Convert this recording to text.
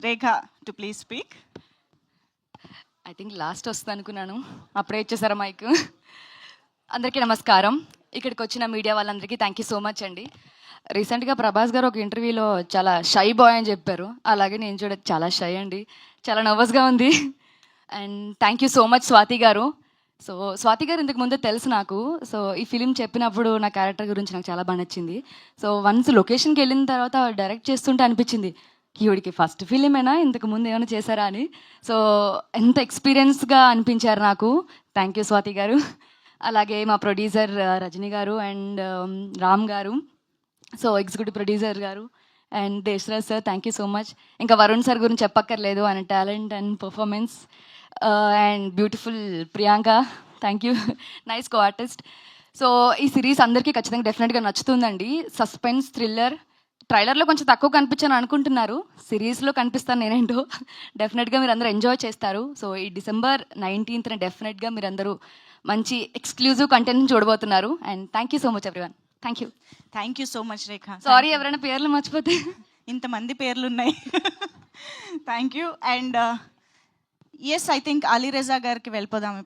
Rekha to please speak. I think last వస్తుంది అనుకున్నాను, అప్పుడే ఇచ్చేసారా మైక్. అందరికీ నమస్కారం. ఇక్కడికి వచ్చిన మీడియా వాళ్ళందరికీ థ్యాంక్ యూ సో మచ్ అండి. రీసెంట్గా ప్రభాస్ గారు ఒక ఇంటర్వ్యూలో చాలా షై బాయ్ అని చెప్పారు, అలాగే నేను చూడ చాలా షై అండి, చాలా నర్వస్గా ఉంది. And thank you so much Swathi గారు. సో స్వాతి గారు ఇంతకు ముందే తెలుసు నాకు. సో ఈ ఫిలిం చెప్పినప్పుడు నా క్యారెక్టర్ గురించి నాకు చాలా బాగా నచ్చింది. సో వన్స్ లొకేషన్కి వెళ్ళిన తర్వాత డైరెక్ట్ చేస్తుంటే అనిపించింది, ఈవిడికి ఫస్ట్ ఫిలిమేనా, ఇంతకు ముందు ఏమైనా చేశారా అని. సో ఎంత ఎక్స్పీరియన్స్గా అనిపించారు నాకు. థ్యాంక్ యూ స్వాతి గారు. అలాగే మా ప్రొడ్యూసర్ రజనీ గారు అండ్ రామ్ గారు, సో ఎగ్జిక్యూటివ్ ప్రొడ్యూసర్ గారు and Deshraj sir, thank you so much. ఇంకా వరుణ్ సార్ గురించి చెప్పక్కర్లేదు, ఆయన talent and performance. And beautiful Priyanka, thank you, nice co artist. So ఈ సిరీస్ అందరికీ ఖచ్చితంగా డెఫినెట్గా నచ్చుతుందండి. Suspense thriller. ట్రైలర్లో కొంచెం తక్కువ కనిపించాను అనుకుంటున్నారు, సిరీస్లో కనిపిస్తాను నేనేంటో. డెఫినెట్గా మీరు అందరూ ఎంజాయ్ చేస్తారు. సో ఈ December 19th డెఫినెట్గా మీరు అందరూ మంచి ఎక్స్క్లూజివ్ కంటెంట్ చూడబోతున్నారు. And thank you so much everyone. Thank you. Thank you so much, Rekha. Sorry ఎవరైనా పేర్లు మర్చిపోతే. ఇంతమంది పేర్లు ఉన్నాయి. Thank you. And yes, I think Ali Raza గారికి వెళ్ళిపోదాం.